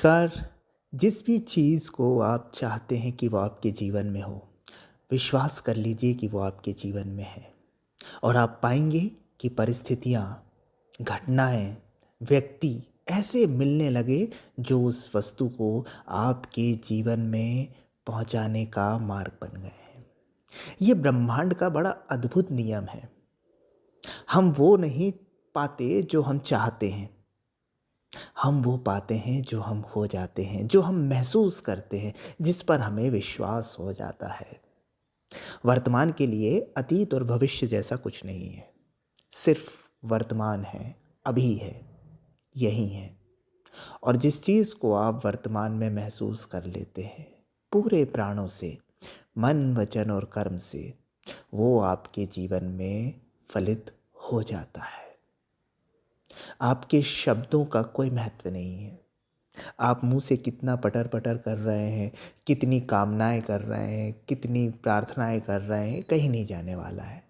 नमस्कार। जिस भी चीज़ को आप चाहते हैं कि वो आपके जीवन में हो, विश्वास कर लीजिए कि वो आपके जीवन में है और आप पाएँगे कि परिस्थितियाँ, घटनाएँ, व्यक्ति ऐसे मिलने लगे जो उस वस्तु को आपके जीवन में पहुँचाने का मार्ग बन गए हैं। ये ब्रह्मांड का बड़ा अद्भुत नियम है। हम वो नहीं पाते जो हम चाहते हैं। हम वो पाते हैं जो हम हो जाते हैं, जो हम महसूस करते हैं, जिस पर हमें विश्वास हो जाता है। वर्तमान के लिए अतीत और भविष्य जैसा कुछ नहीं है। सिर्फ वर्तमान है, अभी है, यही है। और जिस चीज़ को आप वर्तमान में महसूस कर लेते हैं, पूरे प्राणों से, मन, वचन और कर्म से, वो आपके जीवन में फलित हो जाता है। आपके शब्दों का कोई महत्व नहीं है। आप मुँह से कितना पटर-पटर कर रहे हैं, कितनी कामनाएँ कर रहे हैं, कितनी प्रार्थनाएँ कर रहे हैं, कहीं नहीं जाने वाला है।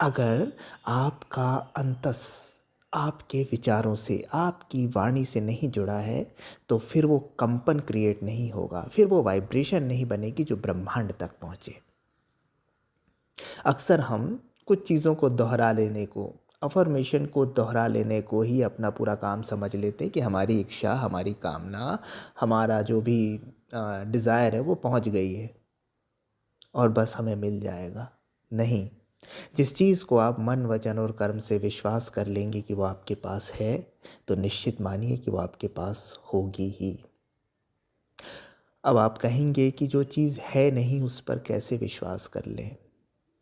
अगर आपका अंतस आपके विचारों से, आपकी वाणी से नहीं जुड़ा है, तो फिर वो कंपन क्रिएट नहीं होगा, फिर वो वाइब्रेशन नहीं बनेगी जो ब्रह्मांड तक पहुँचे। अक्सर हम कुछ चीज़ों को दोहरा लेने को, अफ़र्मेशन को दोहरा लेने को ही अपना पूरा काम समझ लेते हैं कि हमारी इच्छा, हमारी कामना, हमारा जो भी डिज़ायर है वो पहुंच गई है और बस हमें मिल जाएगा। नहीं, जिस चीज़ को आप मन, वचन और कर्म से विश्वास कर लेंगे कि वो आपके पास है, तो निश्चित मानिए कि वो आपके पास होगी ही। अब आप कहेंगे कि जो चीज़ है नहीं उस पर कैसे विश्वास कर लें?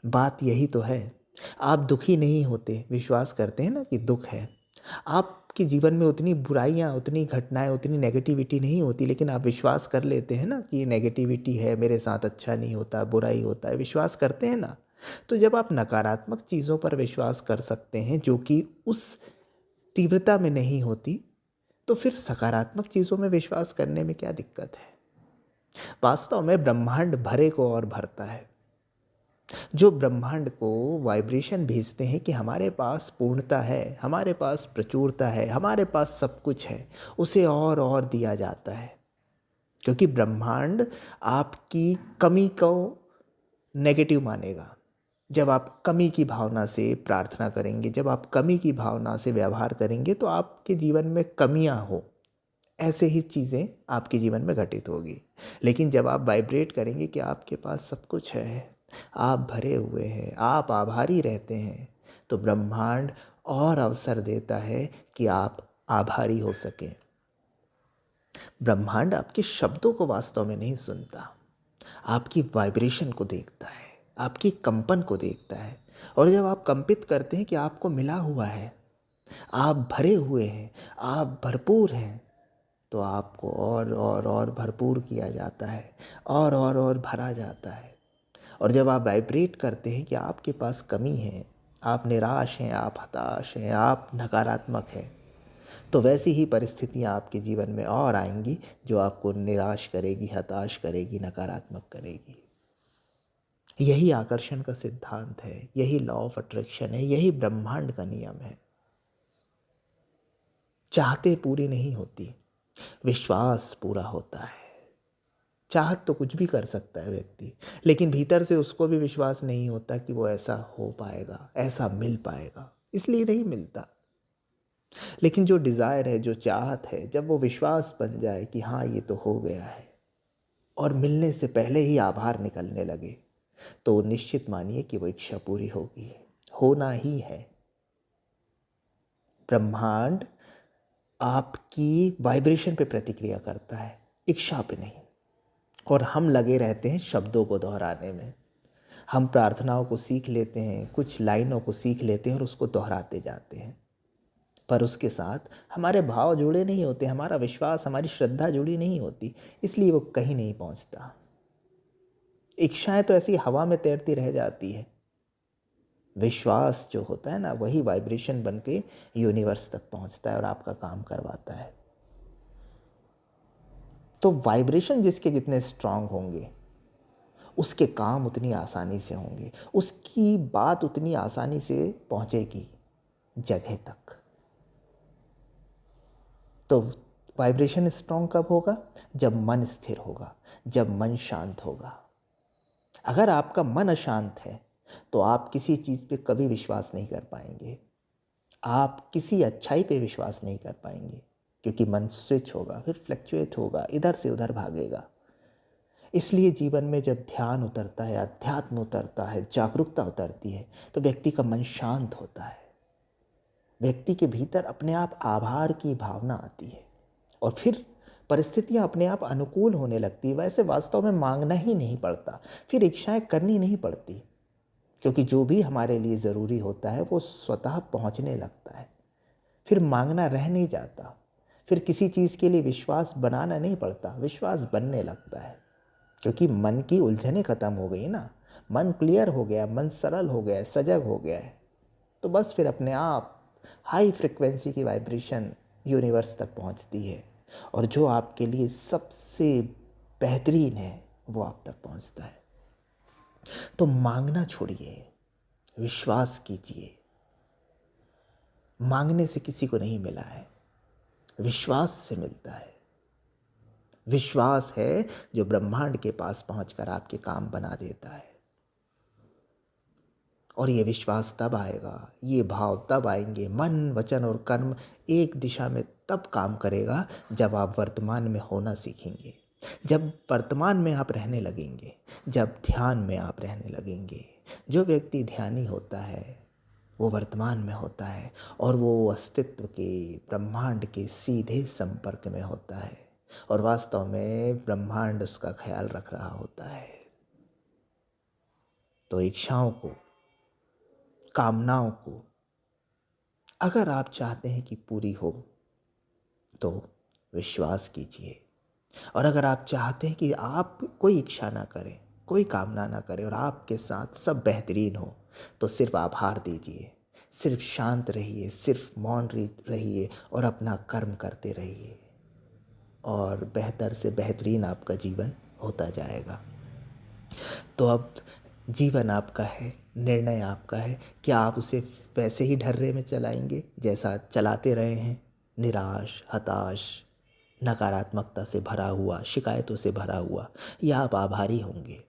बात यही तो है। आप दुखी नहीं होते, विश्वास करते हैं ना कि दुख है। आपके जीवन में उतनी बुराइयाँ, उतनी घटनाएँ, उतनी नेगेटिविटी नहीं होती, लेकिन आप विश्वास कर लेते हैं ना कि ये नेगेटिविटी है, मेरे साथ अच्छा नहीं होता, बुरा ही होता है, विश्वास करते हैं ना? तो जब आप नकारात्मक चीज़ों पर विश्वास कर सकते हैं जो कि उस तीव्रता में नहीं होती, तो फिर सकारात्मक चीज़ों में विश्वास करने में क्या दिक्कत है? वास्तव में ब्रह्मांड भरे को और भरता है। जो ब्रह्मांड को वाइब्रेशन भेजते हैं कि हमारे पास पूर्णता है, हमारे पास प्रचुरता है, हमारे पास सब कुछ है, उसे और दिया जाता है। क्योंकि ब्रह्मांड आपकी कमी को नेगेटिव मानेगा। जब आप कमी की भावना से प्रार्थना करेंगे, जब आप कमी की भावना से व्यवहार करेंगे, तो आपके जीवन में कमियां हो, ऐसे ही चीज़ें आपके जीवन में घटित होगी। लेकिन जब आप वाइब्रेट करेंगे कि आपके पास सब कुछ है, आप भरे हुए हैं, आप आभारी रहते हैं, तो ब्रह्मांड और अवसर देता है कि आप आभारी हो सकें। ब्रह्मांड आपके शब्दों को वास्तव में नहीं सुनता, आपकी वाइब्रेशन को देखता है, आपकी कंपन को देखता है। और जब आप कंपित करते हैं कि आपको मिला हुआ है, आप भरे हुए हैं, आप भरपूर हैं, तो आपको और भरपूर किया जाता है, और भरा जाता है। और जब आप वाइब्रेट करते हैं कि आपके पास कमी है, आप निराश हैं, आप हताश हैं, आप नकारात्मक हैं, तो वैसी ही परिस्थितियाँ आपके जीवन में और आएंगी जो आपको निराश करेगी, हताश करेगी, नकारात्मक करेगी। यही आकर्षण का सिद्धांत है, यही लॉ ऑफ अट्रैक्शन है, यही ब्रह्मांड का नियम है। चाहते पूरी नहीं होती, विश्वास पूरा होता है। चाहत तो कुछ भी कर सकता है व्यक्ति, लेकिन भीतर से उसको भी विश्वास नहीं होता कि वो ऐसा हो पाएगा, ऐसा मिल पाएगा, इसलिए नहीं मिलता। लेकिन जो डिज़ायर है, जो चाहत है, जब वो विश्वास बन जाए कि हाँ ये तो हो गया है और मिलने से पहले ही आभार निकलने लगे, तो निश्चित मानिए कि वो इच्छा पूरी होगी, होना ही है। ब्रह्मांड आपकी वाइब्रेशन पे प्रतिक्रिया करता है, इच्छा पे नहीं। और हम लगे रहते हैं शब्दों को दोहराने में। हम प्रार्थनाओं को सीख लेते हैं, कुछ लाइनों को सीख लेते हैं और उसको दोहराते जाते हैं, पर उसके साथ हमारे भाव जुड़े नहीं होते, हमारा विश्वास, हमारी श्रद्धा जुड़ी नहीं होती, इसलिए वो कहीं नहीं पहुंचता। इच्छाएं तो ऐसी हवा में तैरती रह जाती है। विश्वास जो होता है ना, वही वाइब्रेशन बन के यूनिवर्स तक पहुंचता है और आपका काम करवाता है। तो वाइब्रेशन जिसके जितने स्ट्रांग होंगे, उसके काम उतनी आसानी से होंगे, उसकी बात उतनी आसानी से पहुंचेगी जगह तक। तो वाइब्रेशन स्ट्रॉन्ग कब होगा? जब मन स्थिर होगा, जब मन शांत होगा। अगर आपका मन अशांत है तो आप किसी चीज़ पे कभी विश्वास नहीं कर पाएंगे। आप किसी अच्छाई पे विश्वास नहीं कर पाएंगे, क्योंकि मन स्विच होगा, फिर फ्लक्चुएट होगा, इधर से उधर भागेगा। इसलिए जीवन में जब ध्यान उतरता है, अध्यात्म उतरता है, जागरूकता उतरती है, तो व्यक्ति का मन शांत होता है। व्यक्ति के भीतर अपने आप आभार की भावना आती है और फिर परिस्थितियां अपने आप अनुकूल होने लगती है। वैसे वास्तव में मांगना ही नहीं पड़ता, फिर इच्छाएं करनी नहीं पड़ती, क्योंकि जो भी हमारे लिए ज़रूरी होता है वो स्वतः पहुंचने लगता है। फिर मांगना रह नहीं जाता, फिर किसी चीज़ के लिए विश्वास बनाना नहीं पड़ता, विश्वास बनने लगता है, क्योंकि मन की उलझनें ख़त्म हो गई ना। मन क्लियर हो गया, मन सरल हो गया है, सजग हो गया है। तो बस फिर अपने आप हाई फ्रिक्वेंसी की वाइब्रेशन यूनिवर्स तक पहुंचती है और जो आपके लिए सबसे बेहतरीन है वो आप तक पहुंचता है। तो मांगना छोड़िए, विश्वास कीजिए। मांगने से किसी को नहीं मिला है, विश्वास से मिलता है। विश्वास है जो ब्रह्मांड के पास पहुंचकर आपके काम बना देता है। और ये विश्वास तब आएगा, ये भाव तब आएंगे, मन वचन और कर्म एक दिशा में तब काम करेगा जब आप वर्तमान में होना सीखेंगे, जब वर्तमान में आप रहने लगेंगे, जब ध्यान में आप रहने लगेंगे। जो व्यक्ति ध्यानी होता है वो वर्तमान में होता है और वो अस्तित्व के, ब्रह्मांड के सीधे संपर्क में होता है और वास्तव में ब्रह्मांड उसका ख्याल रख रहा होता है। तो इच्छाओं को, कामनाओं को अगर आप चाहते हैं कि पूरी हो तो विश्वास कीजिए, और अगर आप चाहते हैं कि आप कोई इच्छा ना करें, कोई कामना ना करें और आपके साथ सब बेहतरीन हो, तो सिर्फ आभार दीजिए, सिर्फ शांत रहिए, सिर्फ मौन रहिए और अपना कर्म करते रहिए और बेहतर से बेहतरीन आपका जीवन होता जाएगा। तो अब जीवन आपका है, निर्णय आपका है। क्या आप उसे वैसे ही ढर्रे में चलाएंगे जैसा चलाते रहे हैं, निराश, हताश, नकारात्मकता से भरा हुआ, शिकायतों से भरा हुआ, या आप आभारी होंगे,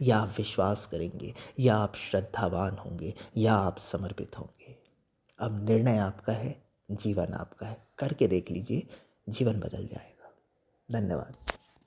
या आप विश्वास करेंगे, या आप श्रद्धावान होंगे, या आप समर्पित होंगे? अब निर्णय आपका है, जीवन आपका है। करके देख लीजिए, जीवन बदल जाएगा। धन्यवाद।